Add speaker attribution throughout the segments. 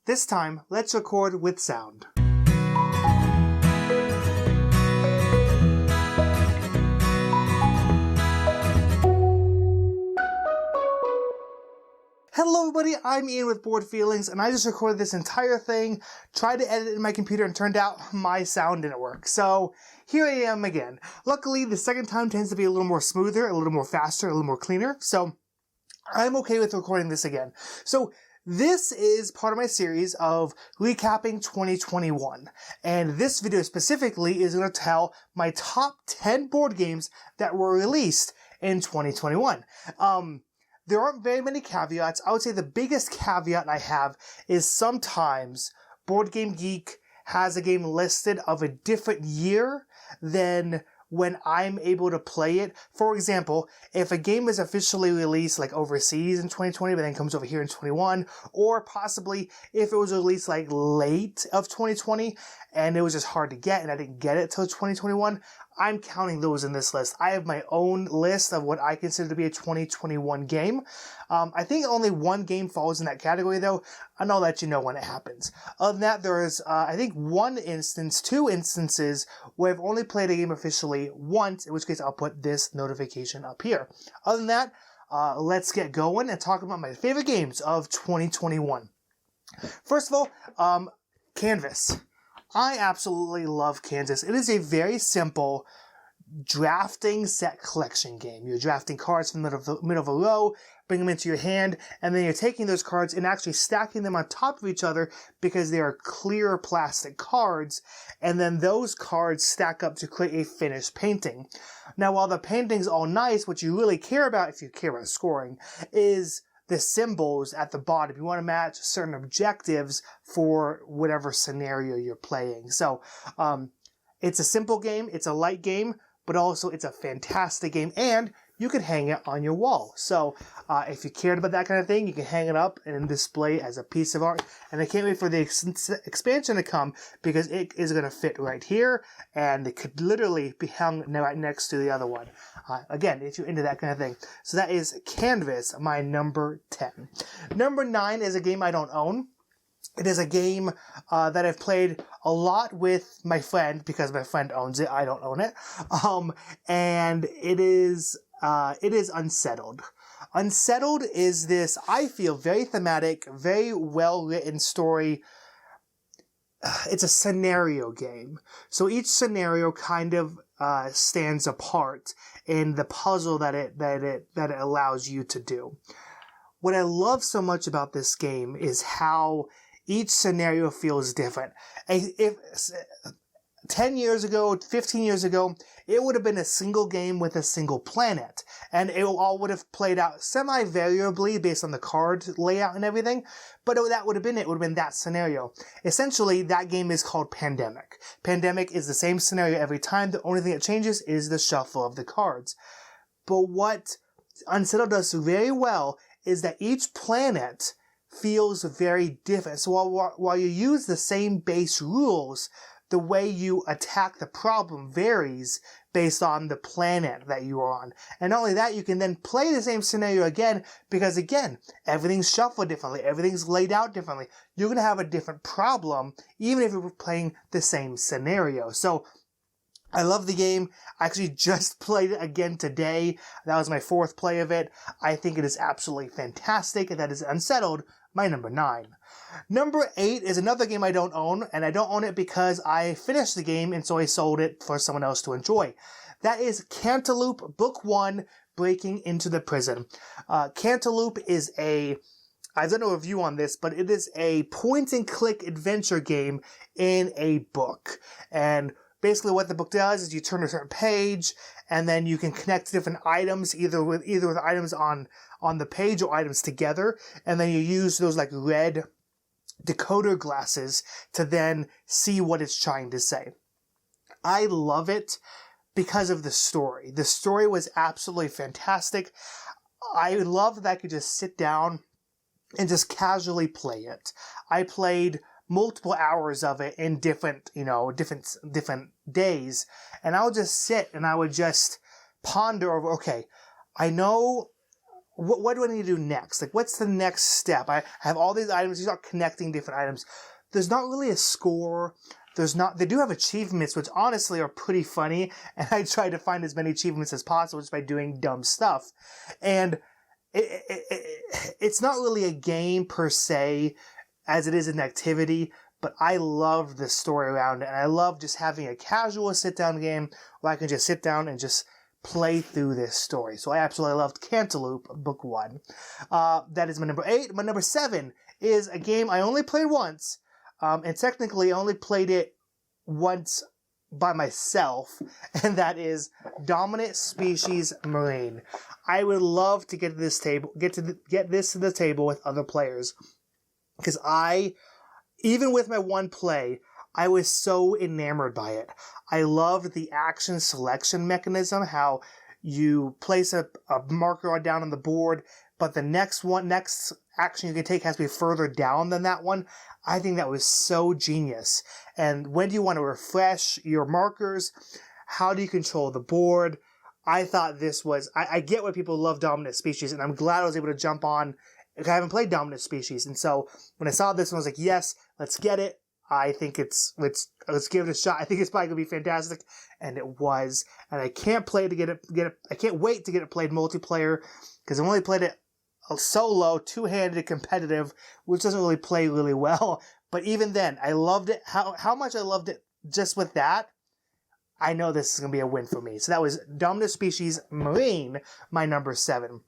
Speaker 1: This time, let's record with sound. Hello everybody, I'm Ian with Bored Feelings, and I just recorded this entire thing, tried to edit it in my computer, and turned out my sound didn't work. So, here I am again. Luckily, the second time tends to be a little more smoother, a little more faster, a little more cleaner, so I'm okay with recording this again. So, this is part of my series of recapping 2021, and this video specifically is going to tell my top 10 board games that were released in 2021. There aren't very many caveats. I would say the biggest caveat I have is sometimes Board Game Geek has a game listed of a different year than when I'm able to play it. For example, if a game is officially released like overseas in 2020 but then comes over here in 21, or possibly if it was released like late of 2020 and it was just hard to get and I didn't get it till 2021, I'm counting those in this list. I have my own list of what I consider to be a 2021 game. I think only one game falls in that category though, and I'll let you know when it happens. Other than that, there's I think two instances where I've only played a game officially once, in which case I'll put this notification up here. Other than that, let's get going and talk about my favorite games of 2021. First of all, Canvas. I absolutely love Kansas. It is a very simple drafting set collection game. You're drafting cards from the middle of a row, bring them into your hand, and then you're taking those cards and actually stacking them on top of each other because they are clear plastic cards, and then those cards stack up to create a finished painting. Now, while the painting's all nice, what you really care about, if you care about scoring, is the symbols at the bottom. You want to match certain objectives for whatever scenario you're playing. So, it's a simple game, it's a light game, but also it's a fantastic game, and you can hang it on your wall. So, if you cared about that kind of thing, you can hang it up and display as a piece of art. And I can't wait for the expansion to come because it is going to fit right here, and it could literally be hung right next to the other one. Again, if you're into that kind of thing. So that is Canvas, my number 10. Number 9 is a game I don't own. It is a game that I've played a lot with my friend because my friend owns it. I don't own it. And it is Unsettled. Unsettled is this, I feel, very thematic, very well-written story. It's a scenario game. So each scenario kind of stands apart in the puzzle that it allows you to do. What I love so much about this game is how each scenario feels different. If 10 years ago, 15 years ago, it would have been a single game with a single planet. And it all would have played out semi-variably based on the card layout and everything. But that would have been it. It would have been that scenario. Essentially, that game is called Pandemic. Pandemic is the same scenario every time. The only thing that changes is the shuffle of the cards. But what Unsettled does very well is that each planet feels very different. So while you use the same base rules, the way you attack the problem varies based on the planet that you are on. And not only that, you can then play the same scenario again because, again, everything's shuffled differently, everything's laid out differently. You're going to have a different problem even if you're playing the same scenario. So I love the game. I actually just played it again today. That was my 4th play of it. I think it is absolutely fantastic, and that is Unsettled, my number 9. Number 8 is another game I don't own, and I don't own it because I finished the game and so I sold it for someone else to enjoy. That is Cantaloop Book 1, Breaking into the Prison. Cantaloop is I've done a review on this, but it is a point-and-click adventure game in a book. And basically what the book does is you turn a certain page, and then you can connect different items, either with items on the page or items together, and then you use those like red decoder glasses to then see what it's trying to say. I love it because of the story. The story was absolutely fantastic. I love that I could just sit down and just casually play it. I played multiple hours of it in different days, and I would just sit and I would just ponder over, okay, I know what do I need to do next? Like, what's the next step? I have all these items. You start connecting different items. There's not really a score. They do have achievements, which honestly are pretty funny. And I try to find as many achievements as possible just by doing dumb stuff. And it's not really a game per se as it is an activity, but I love the story around it. And I love just having a casual sit-down game where I can just sit down and just play through this story. So I absolutely loved Cantaloop, Book 1. That is my number 8. My number 7 is a game I only played once, and technically I only played it once by myself, and that is Dominant Species Marine. I would love to get this to the table with other players, because even with my one play, I was so enamored by it. I loved the action selection mechanism, how you place a marker down on the board, but the next action you can take has to be further down than that one. I think that was so genius. And when do you want to refresh your markers? How do you control the board? I thought this was... I get why people love Dominant Species, and I'm glad I was able to jump on. I haven't played Dominant Species, and so when I saw this one, I was like, yes, let's get it. I think let's give it a shot. I think it's probably gonna be fantastic, and it was. And I can't wait to get it played multiplayer, because I've only played it solo, two-handed, competitive, which doesn't really play really well. But even then, I loved it. How much I loved it just with that. I know this is gonna be a win for me. So that was Dominant Species Marine, my number 7.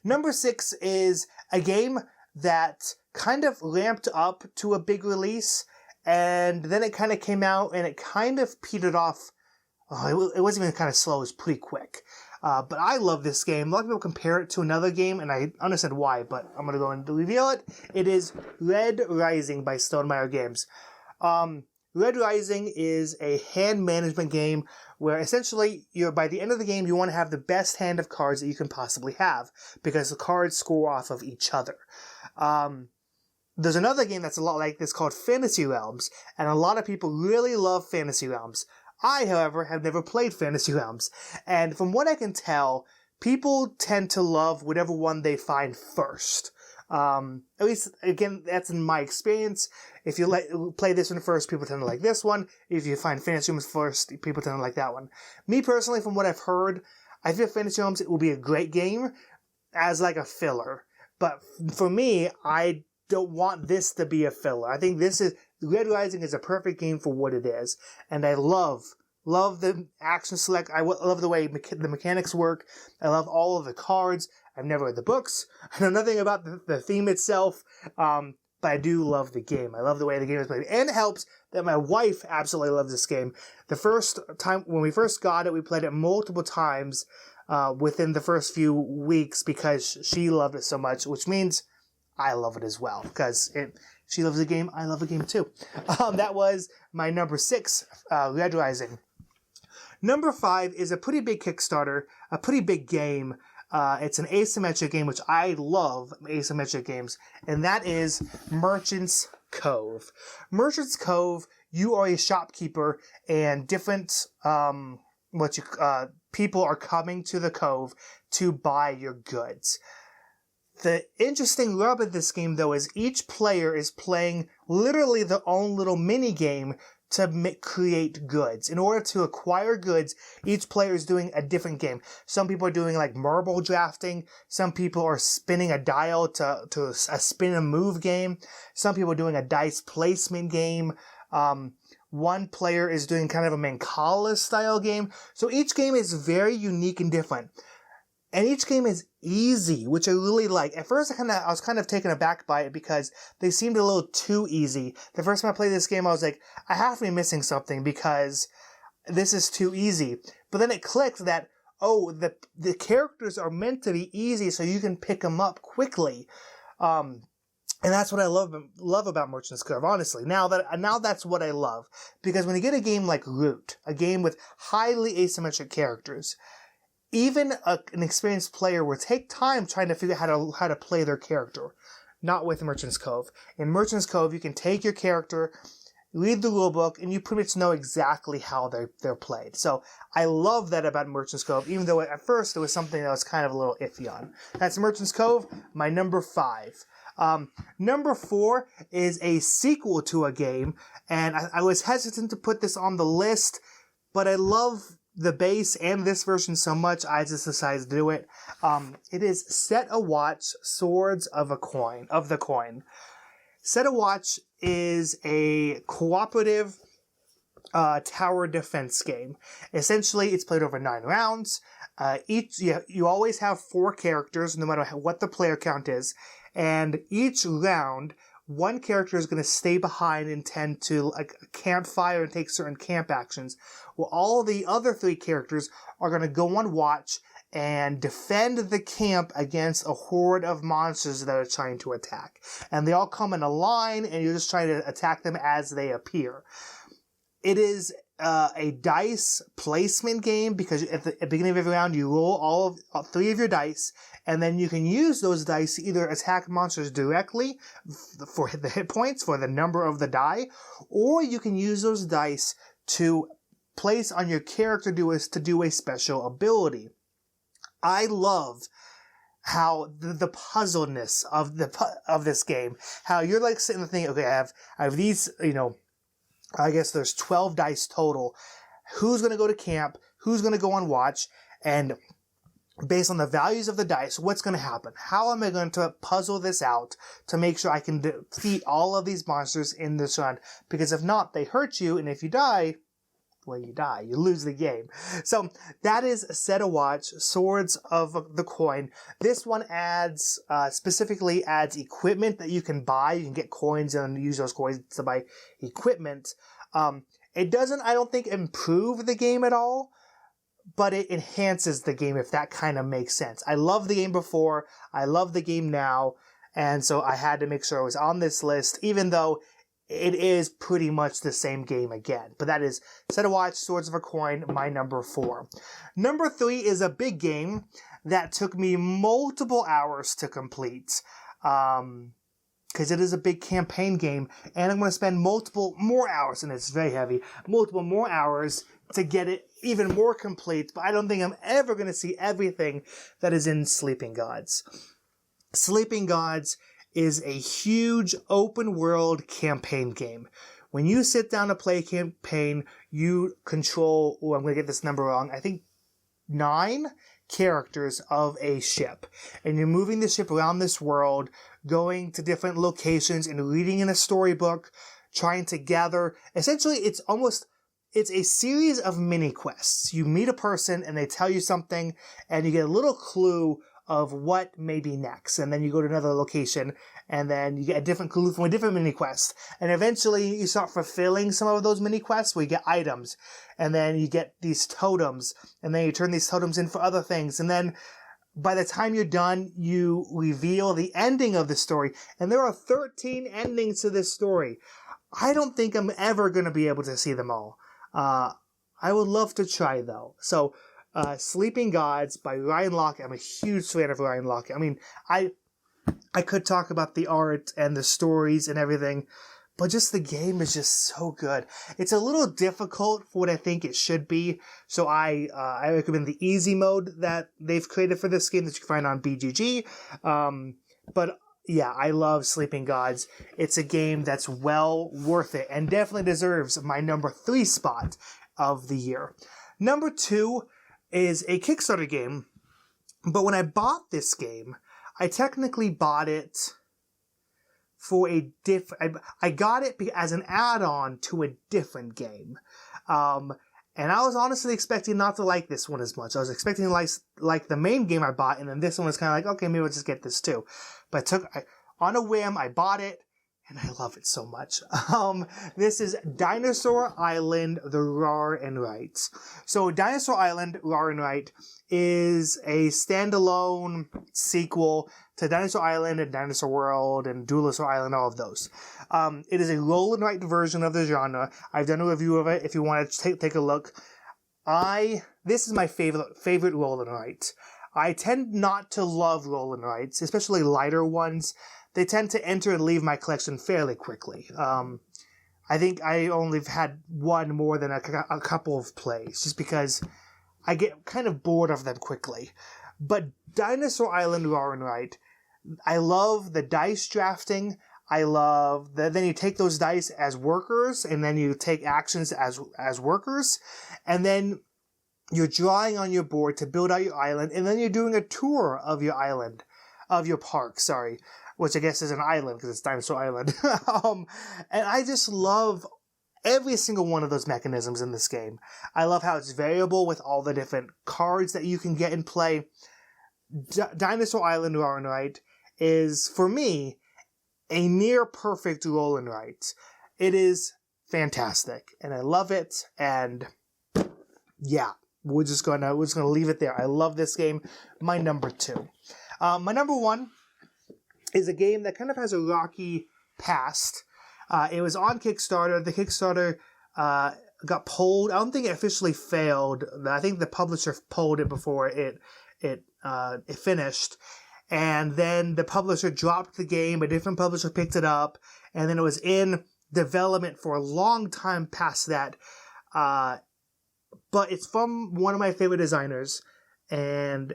Speaker 1: Number 6 is a game that kind of ramped up to a big release, and then it kind of came out and it kind of petered off. It wasn't even kind of slow, it was pretty quick. But I love this game. A lot of people compare it to another game, and I understand why, but I'm going to go and reveal it. It is Red Rising by Stonemaier Games. Red Rising is a hand management game where essentially by the end of the game you want to have the best hand of cards that you can possibly have, because the cards score off of each other. There's another game that's a lot like this called Fantasy Realms, and a lot of people really love Fantasy Realms. I, however, have never played Fantasy Realms, and from what I can tell, people tend to love whatever one they find first. At least, again, that's in my experience. If you play this one first, people tend to like this one. If you find Fantasy Realms first, people tend to like that one. Me personally, from what I've heard, I feel Fantasy Realms it will be a great game as like a filler. But for me, I don't want this to be a filler. I think Red Rising is a perfect game for what it is. And I love the action select. I love the way the mechanics work. I love all of the cards. I've never read the books. I know nothing about the theme itself. But I do love the game. I love the way the game is played. And it helps that my wife absolutely loves this game. The first time, when we first got it, we played it multiple times within the first few weeks because she loved it so much, which means I love it as well, because she loves the game, I love the game too. That was my number 6, Red Rising. Number 5 is a pretty big Kickstarter, a pretty big game. It's an asymmetric game, which I love asymmetric games, and that is Merchant's Cove. Merchant's Cove, you are a shopkeeper, and different people are coming to the cove to buy your goods. The interesting rub of this game, though, is each player is playing literally their own little mini game to create goods. In order to acquire goods, each player is doing a different game. Some people are doing like marble drafting. Some people are spinning a dial to a spin and move game. Some people are doing a dice placement game. One player is doing kind of a Mancala style game. So each game is very unique and different. And each game is easy, which I really like. At first, I was kind of taken aback by it because they seemed a little too easy. The first time I played this game, I was like, I have to be missing something because this is too easy. But then it clicked that, the characters are meant to be easy so you can pick them up quickly. And that's what I love about Merchant's Cove, honestly. Now that's what I love. Because when you get a game like Root, a game with highly asymmetric characters, even an experienced player will take time trying to figure out how to play their character. Not with Merchant's Cove. In Merchant's Cove, you can take your character, read the rulebook, and you pretty much know exactly how they're played. So I love that about Merchant's Cove, even though at first it was something that was kind of a little iffy on. That's Merchant's Cove, my number 5. Number 4 is a sequel to a game, and I was hesitant to put this on the list, but I love the base and this version so much, I just decided to do it. It is Set a Watch, Swords of the Coin. Set a Watch is a cooperative tower defense game. Essentially, it's played over 9 rounds. You always have 4 characters, no matter what the player count is. And each round, one character is going to stay behind and tend to campfire and take certain camp actions, while all the other 3 characters are going to go on watch and defend the camp against a horde of monsters that are trying to attack. And they all come in a line, and you're just trying to attack them as they appear. It is a dice placement game because at the beginning of every round you roll all 3 of your dice, and then you can use those dice to either attack monsters directly for the hit points, for the number of the die, or you can use those dice to place on your character to do a special ability. I love how the puzzleness of this game, how you're like sitting there thinking, okay, I have these, I guess there's 12 dice total. Who's going to go to camp? Who's going to go on watch? And based on the values of the dice, what's going to happen? How am I going to puzzle this out to make sure I can defeat all of these monsters in this run? Because if not, they hurt you, and if you die, well, you die. You lose the game. So that is Set a Watch, Swords of the Coin. This one specifically adds equipment that you can buy. You can get coins and use those coins to buy equipment. It doesn't, I don't think, improve the game at all, but it enhances the game, if that kind of makes sense. I loved the game before. I love the game now. And so I had to make sure it was on this list, even though it is pretty much the same game again. But that is Set a Watch, Swords of a Coin, my number 4. Number 3 is a big game that took me multiple hours to complete. Because it is a big campaign game, and I'm going to spend multiple more hours, and it's very heavy, multiple more hours to get it even more complete. But I don't think I'm ever going to see everything that is in Sleeping Gods. Sleeping Gods is a huge open world campaign game. When you sit down to play a campaign, you control, I'm going to get this number wrong, I think 9 characters of a ship. And you're moving the ship around this world, going to different locations and reading in a storybook, trying to gather. Essentially, it's a series of mini quests. You meet a person and they tell you something, and you get a little clue of what may be next. And then you go to another location, and then you get a different clue from a different mini quest. And eventually you start fulfilling some of those mini quests where you get items. And then you get these totems. And then you turn these totems in for other things. And then by the time you're done, you reveal the ending of the story. And there are 13 endings to this story. I don't think I'm ever going to be able to see them all. I would love to try, though. So, Sleeping Gods by Ryan Lochte. I'm a huge fan of Ryan Lochte. I mean, I could talk about the art and the stories and everything, but just the game is just so good. It's a little difficult for what I think it should be, so I recommend the easy mode that they've created for this game that you can find on BGG. But yeah, I love Sleeping Gods. It's a game that's well worth it and definitely deserves my number 3 spot of the year. Number 2 is a Kickstarter game, but when I bought this game, I technically bought it for a I got it as an add-on to a different game. And I was honestly expecting not to like this one as much. I was expecting to like the main game I bought, and then this one was kind of like, okay, maybe I'll just get this too. But on a whim, I bought it, and I love it so much. This is Dinosaur Island, the Rawr and Wright. So Dinosaur Island, Rawr and Wright is a standalone sequel to Dinosaur Island and Dinosaur World and Duelosaur Island, all of those. It is a roll and write version of the genre. I've done a review of it if you want to take a look. This is my favorite roll and write. I tend not to love roll and writes, especially lighter ones. They tend to enter and leave my collection fairly quickly. I think I only have had one more than a couple of plays, just because I get kind of bored of them quickly. But Dinosaur Island Rawr and Right, I love the dice drafting. I love that then you take those dice as workers, and then you take actions as workers, and then you're drawing on your board to build out your island, and then you're doing a tour of your island, of your park, sorry, which I guess is an island because it's Dinosaur Island. And I just love every single one of those mechanisms in this game. I love how it's variable with all the different cards that you can get in play. Dinosaur Island Rawr and Right is, for me, a near perfect roll and write. It is fantastic, and I love it. And yeah, we're just gonna leave it there. I love this game. My number 2. My number 1 is a game that kind of has a rocky past. It was on Kickstarter. The Kickstarter got pulled. I don't think it officially failed. I think the publisher pulled it before it finished. And then the publisher dropped the game, a different publisher picked it up, and then it was in development for a long time past that. But it's from one of my favorite designers, and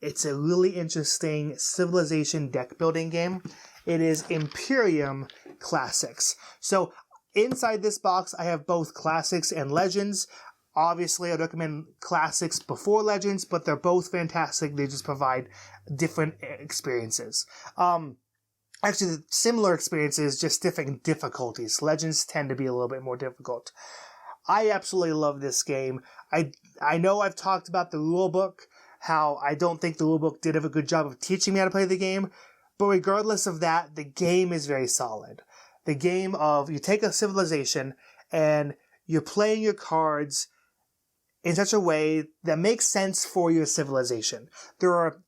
Speaker 1: it's a really interesting civilization deck building game. It is Imperium Classics. So inside this box, I have both Classics and Legends. Obviously, I'd recommend Classics before Legends, but they're both fantastic. They just provide different experiences. Actually, similar experiences, just different difficulties. Legends tend to be a little bit more difficult. I absolutely love this game. I know I've talked about the rulebook, how I don't think the rulebook did a good job of teaching me how to play the game, but regardless of that, the game is very solid. The game of, you take a civilization and you're playing your cards in such a way that makes sense for your civilization.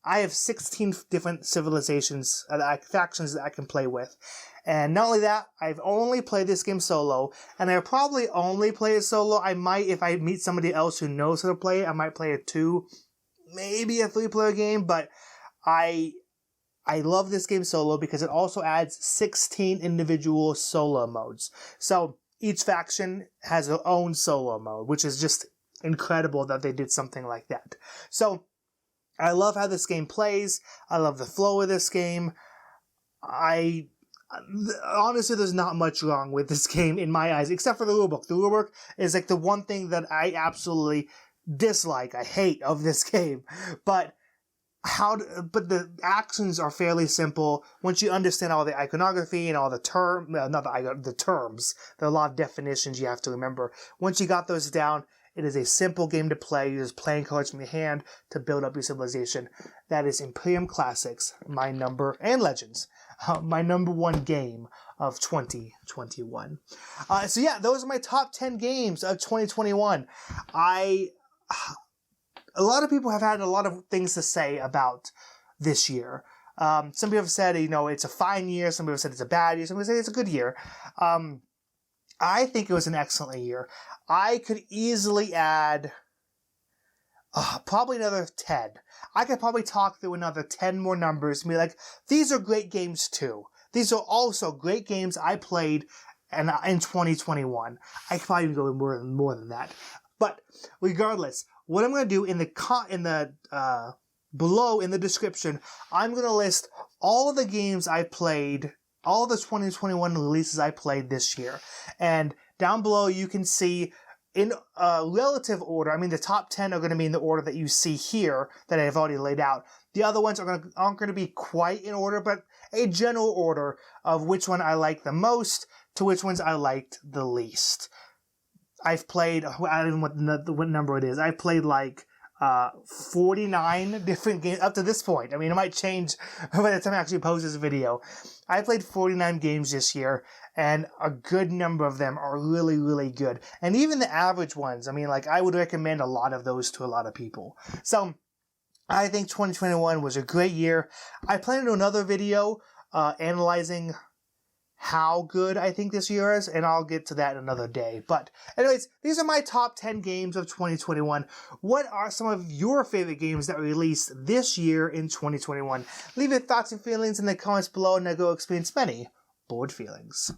Speaker 1: I have 16 different civilizations, factions that I can play with. And not only that, I've only played this game solo, and I'll probably only play it solo. I might, if I meet somebody else who knows how to play it, I might play a 2, maybe a 3-player game, but I love this game solo because it also adds 16 individual solo modes. So each faction has their own solo mode, which is just incredible that they did something like that. So I love how this game plays. I love the flow of this game. Honestly, there's not much wrong with this game in my eyes, except for the rulebook. The rulebook is like the one thing that I absolutely dislike, I hate of this game. But the actions are fairly simple once you understand all the iconography and all the terms. There are a lot of definitions you have to remember. Once you got those down, it is a simple game to play. You're just playing cards from your hand to build up your civilization. That is Imperium Classics, and Legends, my number 1 game of 2021. So yeah, those are my top 10 games of 2021. A lot of people have had a lot of things to say about this year. Some people have said, it's a fine year. Some people have said it's a bad year. Some people say it's a good year. I think it was an excellent year. I could easily add probably another 10. I could probably talk through another 10 more numbers and be like, these are great games too. These are also great games I played in 2021. I could probably go more than that. But regardless, what I'm going to do below in the description, I'm going to list all the games I played, all the 2021 releases I played this year. And down below, you can see in relative order. I mean, the top 10 are going to be in the order that you see here that I've already laid out. The other ones aren't going to be quite in order, but a general order of which one I like the most to which ones I liked the least. I've played, I don't know what number it is. I've played like 49 different games up to this point. I mean, it might change by the time I actually post this video. I played 49 games this year, and a good number of them are really, really good. And even the average ones, I mean, like, I would recommend a lot of those to a lot of people. So, I think 2021 was a great year. I plan to do another video analyzing how good I think this year is, and I'll get to that another day. But anyways, these are my top 10 games of 2021. What are some of your favorite games that were released this year in 2021? Leave your thoughts and feelings in the comments below, and I'll go experience many board feelings.